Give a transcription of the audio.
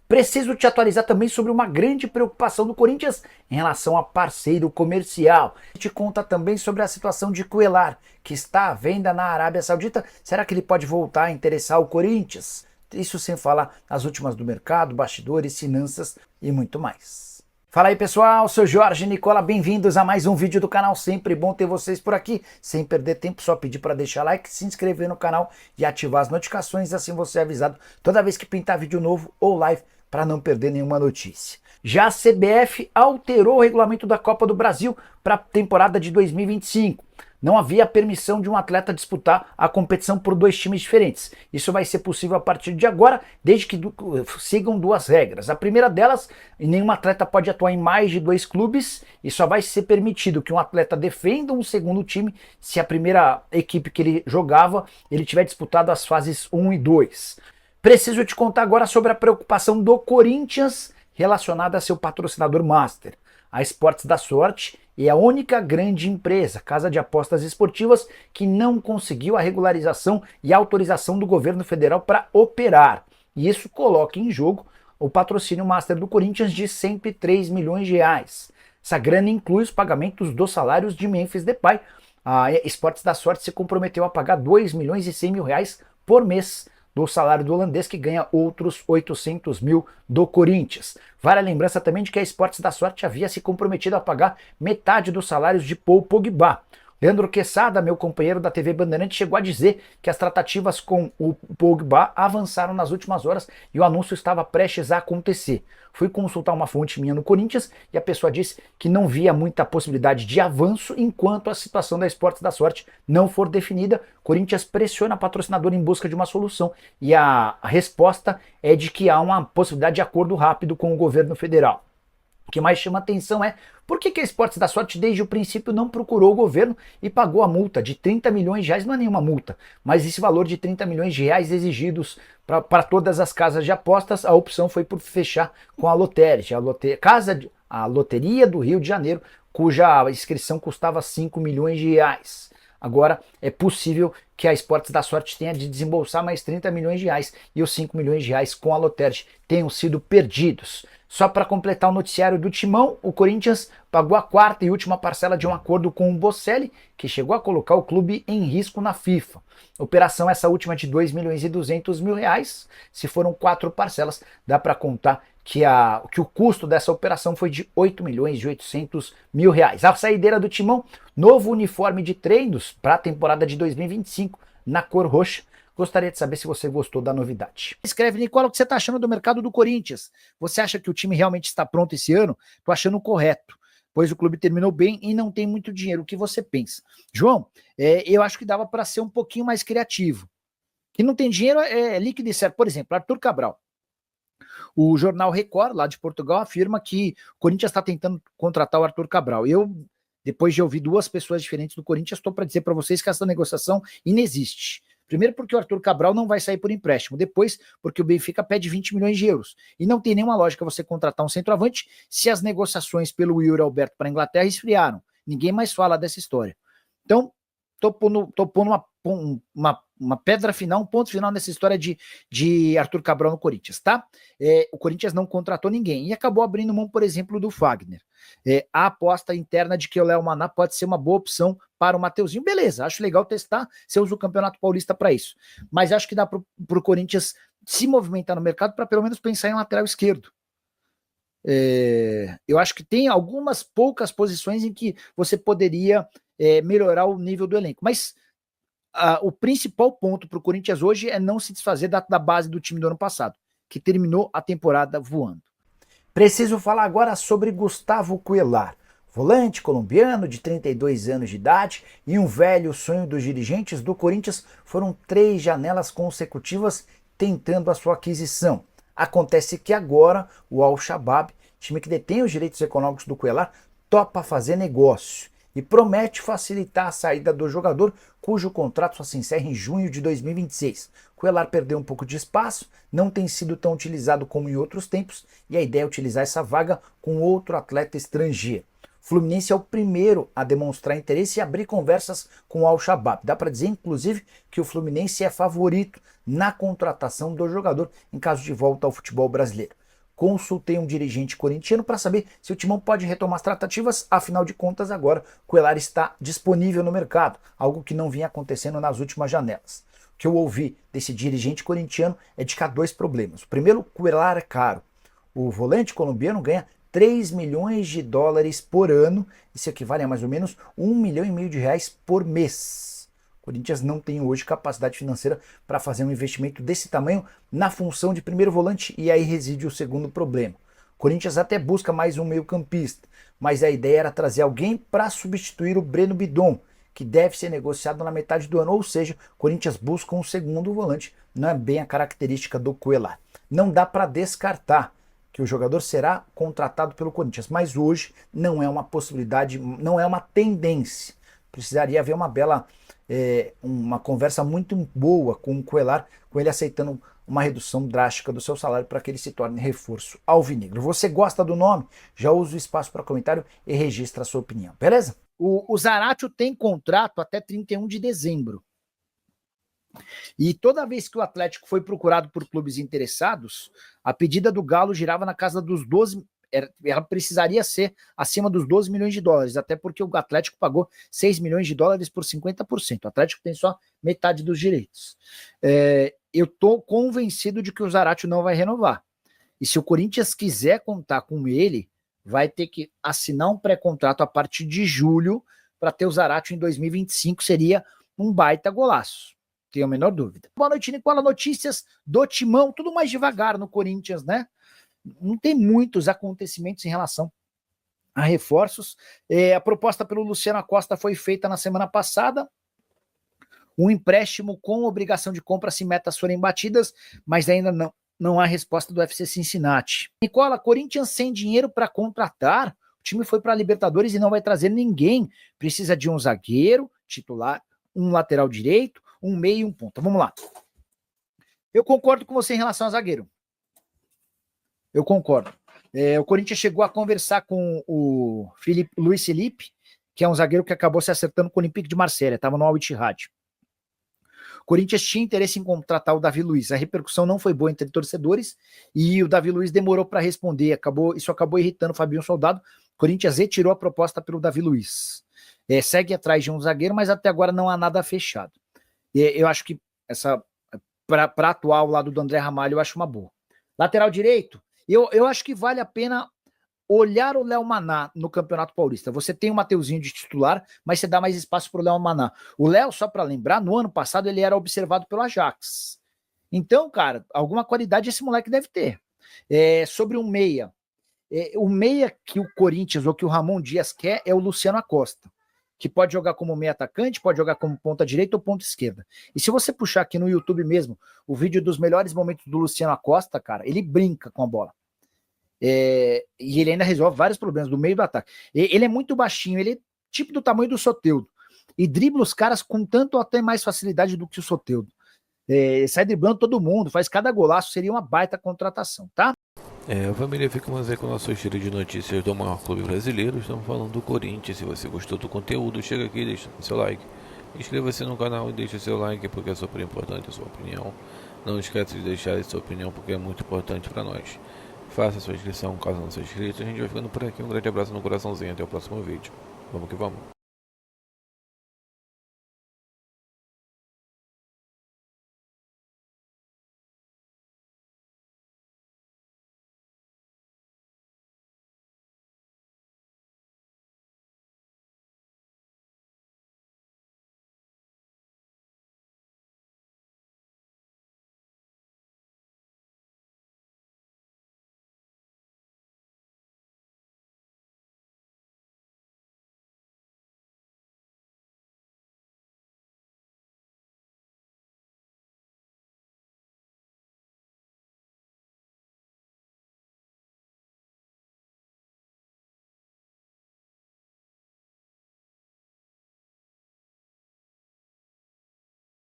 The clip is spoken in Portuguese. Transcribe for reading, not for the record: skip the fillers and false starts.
Preciso te atualizar também sobre uma grande preocupação do Corinthians em relação a parceiro comercial. Te conta também sobre a situação de Cuéllar, que está à venda na Arábia Saudita. Será que ele pode voltar a interessar o Corinthians? Isso sem falar as últimas do mercado, bastidores, finanças e muito mais. Fala aí pessoal, sou Jorge Nicola, bem-vindos a mais um vídeo do canal, sempre bom ter vocês por aqui. Sem perder tempo, só pedir para deixar like, se inscrever no canal e ativar as notificações, assim você é avisado toda vez que pintar vídeo novo ou live para não perder nenhuma notícia. Já a CBF alterou o regulamento da Copa do Brasil para a temporada de 2025. Não havia permissão de um atleta disputar a competição por dois times diferentes. Isso vai ser possível a partir de agora, desde que sigam duas regras. A primeira delas, nenhum atleta pode atuar em mais de dois clubes e só vai ser permitido que um atleta defenda um segundo time se a primeira equipe que ele jogava, ele tiver disputado as fases 1 e 2. Preciso te contar agora sobre a preocupação do Corinthians relacionada a seu patrocinador master. A Esportes da Sorte é a única grande empresa, casa de apostas esportivas, que não conseguiu a regularização e a autorização do governo federal para operar. E isso coloca em jogo o patrocínio master do Corinthians de 103 milhões de reais. Essa grana inclui os pagamentos dos salários de Memphis Depay. A Esportes da Sorte se comprometeu a pagar 2 milhões e 100 mil reais por mês do salário do holandês, que ganha outros 800 mil do Corinthians. Vale a lembrança também de que a Esportes da Sorte havia se comprometido a pagar metade dos salários de Paul Pogba. Leandro Quesada, meu companheiro da TV Bandeirante, chegou a dizer que as tratativas com o Pogba avançaram nas últimas horas e o anúncio estava prestes a acontecer. Fui consultar uma fonte minha no Corinthians e a pessoa disse que não via muita possibilidade de avanço enquanto a situação da Esportes da Sorte não for definida. Corinthians pressiona a patrocinadora em busca de uma solução e a resposta é de que há uma possibilidade de acordo rápido com o governo federal. O que mais chama atenção é por que a Esportes da Sorte desde o princípio não procurou o governo e pagou a multa de 30 milhões de reais, não é nenhuma multa, mas esse valor de 30 milhões de reais exigidos para todas as casas de apostas. A opção foi por fechar com a Loteria, a Loteria do Rio de Janeiro, cuja inscrição custava 5 milhões de reais. Agora é possível que a Esportes da Sorte tenha de desembolsar mais 30 milhões de reais e os 5 milhões de reais com a Loteria tenham sido perdidos. Só para completar o noticiário do Timão, o Corinthians pagou a quarta e última parcela de um acordo com o Bocelli, que chegou a colocar o clube em risco na FIFA. Operação essa última de 2 milhões e 200 mil reais. Se foram 4 parcelas, dá para contar que o custo dessa operação foi de 8 milhões e 800 mil reais. A saideira do Timão, novo uniforme de treinos para a temporada de 2025 na cor roxa. Gostaria de saber se você gostou da novidade. Escreve, Nicola, o que você está achando do mercado do Corinthians? Você acha que o time realmente está pronto esse ano? Estou achando correto, pois o clube terminou bem e não tem muito dinheiro. O que você pensa? João, eu acho que dava para ser um pouquinho mais criativo. Que não tem dinheiro é líquido e certo. Por exemplo, Arthur Cabral. O jornal Record, lá de Portugal, afirma que o Corinthians está tentando contratar o Arthur Cabral. Eu, depois de ouvir duas pessoas diferentes do Corinthians, estou para dizer para vocês que essa negociação inexiste. Primeiro porque o Arthur Cabral não vai sair por empréstimo. Depois porque o Benfica pede 20 milhões de euros. E não tem nenhuma lógica você contratar um centroavante se as negociações pelo Yuri Alberto para a Inglaterra esfriaram. Ninguém mais fala dessa história. Então, tô pondo uma pedra final, um ponto final nessa história de Arthur Cabral no Corinthians, tá? O Corinthians não contratou ninguém e acabou abrindo mão, por exemplo, do Fagner. A aposta interna de que o Léo Maná pode ser uma boa opção para o Mateuzinho, beleza, acho legal testar, você usa o Campeonato Paulista para isso, mas acho que dá para o Corinthians se movimentar no mercado para pelo menos pensar em um lateral esquerdo. Eu acho que tem algumas poucas posições em que você poderia melhorar o nível do elenco, mas o principal ponto para o Corinthians hoje é não se desfazer da base do time do ano passado, que terminou a temporada voando. Preciso falar agora sobre Gustavo Cuéllar, volante colombiano de 32 anos de idade e um velho sonho dos dirigentes do Corinthians. Foram 3 janelas consecutivas tentando a sua aquisição. Acontece que agora o Al-Shabaab, time que detém os direitos econômicos do Cuéllar, topa fazer negócio e promete facilitar a saída do jogador, cujo contrato só se encerra em junho de 2026. Cuéllar perdeu um pouco de espaço, não tem sido tão utilizado como em outros tempos, e a ideia é utilizar essa vaga com outro atleta estrangeiro. O Fluminense é o primeiro a demonstrar interesse e abrir conversas com o Al-Shabaab. Dá para dizer, inclusive, que o Fluminense é favorito na contratação do jogador em caso de volta ao futebol brasileiro. consultei um dirigente corintiano para saber se o Timão pode retomar as tratativas, afinal de contas agora o Cuéllar está disponível no mercado, algo que não vinha acontecendo nas últimas janelas. O que eu ouvi desse dirigente corintiano é de que há dois problemas. O primeiro, o Cuéllar é caro. O volante colombiano ganha 3 milhões de dólares por ano, isso equivale a mais ou menos 1,5 milhão de reais por mês. O Corinthians não tem hoje capacidade financeira para fazer um investimento desse tamanho na função de primeiro volante, e aí reside o segundo problema. O Corinthians até busca mais um meio-campista, mas a ideia era trazer alguém para substituir o Breno Bidon, que deve ser negociado na metade do ano, ou seja, o Corinthians busca um segundo volante, não é bem a característica do Cuéllar. Não dá para descartar que o jogador será contratado pelo Corinthians, mas hoje não é uma possibilidade, não é uma tendência. Precisaria haver uma conversa muito boa com o Cuéllar, com ele aceitando uma redução drástica do seu salário para que ele se torne reforço alvinegro. Você gosta do nome? Já usa o espaço para comentário e registra a sua opinião, beleza? O Zaratio tem contrato até 31 de dezembro. E toda vez que o Atlético foi procurado por clubes interessados, a pedida do Galo girava na casa dos 12, ela precisaria ser acima dos 12 milhões de dólares, até porque o Atlético pagou 6 milhões de dólares por 50%. O Atlético tem só metade dos direitos. Eu estou convencido de que o Zaratio não vai renovar. E se o Corinthians quiser contar com ele, vai ter que assinar um pré-contrato a partir de julho para ter o Zaratio em 2025, seria um baita golaço. Tenho a menor dúvida. Boa noite, Nicola. Notícias do Timão, tudo mais devagar no Corinthians, né? Não tem muitos acontecimentos em relação a reforços. A proposta pelo Luciano Acosta foi feita na semana passada. Um empréstimo com obrigação de compra se metas forem batidas, mas ainda não há resposta do FC Cincinnati. Nicola, Corinthians sem dinheiro para contratar. O time foi para a Libertadores e não vai trazer ninguém. Precisa de um zagueiro titular, um lateral direito, um meio e um ponta. Vamos lá. Eu concordo com você em relação a zagueiro. Eu concordo. O Corinthians chegou a conversar com o Luiz Felipe, que é um zagueiro que acabou se acertando com o Olympique de Marselha, estava no Al Ittihad. O Corinthians tinha interesse em contratar o Davi Luiz. A repercussão não foi boa entre torcedores e o Davi Luiz demorou para responder. Isso acabou irritando o Fabinho Soldado. O Corinthians retirou a proposta pelo Davi Luiz. Segue atrás de um zagueiro, mas até agora não há nada fechado. Eu acho que para atuar ao lado do André Ramalho, eu acho uma boa. Lateral direito, eu acho que vale a pena olhar o Léo Maná no Campeonato Paulista. Você tem o Mateuzinho de titular, mas você dá mais espaço para o Léo Maná. O Léo, só para lembrar, no ano passado ele era observado pelo Ajax. Então, cara, alguma qualidade esse moleque deve ter. Sobre um meia. O meia que o Corinthians ou que o Ramon Dias quer é o Luciano Acosta, que pode jogar como meia atacante, pode jogar como ponta direita ou ponta esquerda. E se você puxar aqui no YouTube mesmo o vídeo dos melhores momentos do Luciano Acosta, cara, ele brinca com a bola. E ele ainda resolve vários problemas do meio do ataque. Ele é muito baixinho, ele é tipo do tamanho do Soteldo. E dribla os caras com tanto ou até mais facilidade do que o Soteldo. Sai driblando todo mundo, faz cada golaço, seria uma baita contratação, tá? Família, ficamos aí com o nosso estilo de notícias do maior clube brasileiro. Estamos falando do Corinthians. Se você gostou do conteúdo, chega aqui e deixa seu like. Inscreva-se no canal e deixe seu like, porque é super importante a sua opinião. Não esqueça de deixar a sua opinião, porque é muito importante para nós. Faça a sua inscrição caso não seja inscrito. A gente vai ficando por aqui. Um grande abraço no coraçãozinho. Até o próximo vídeo. Vamos que vamos.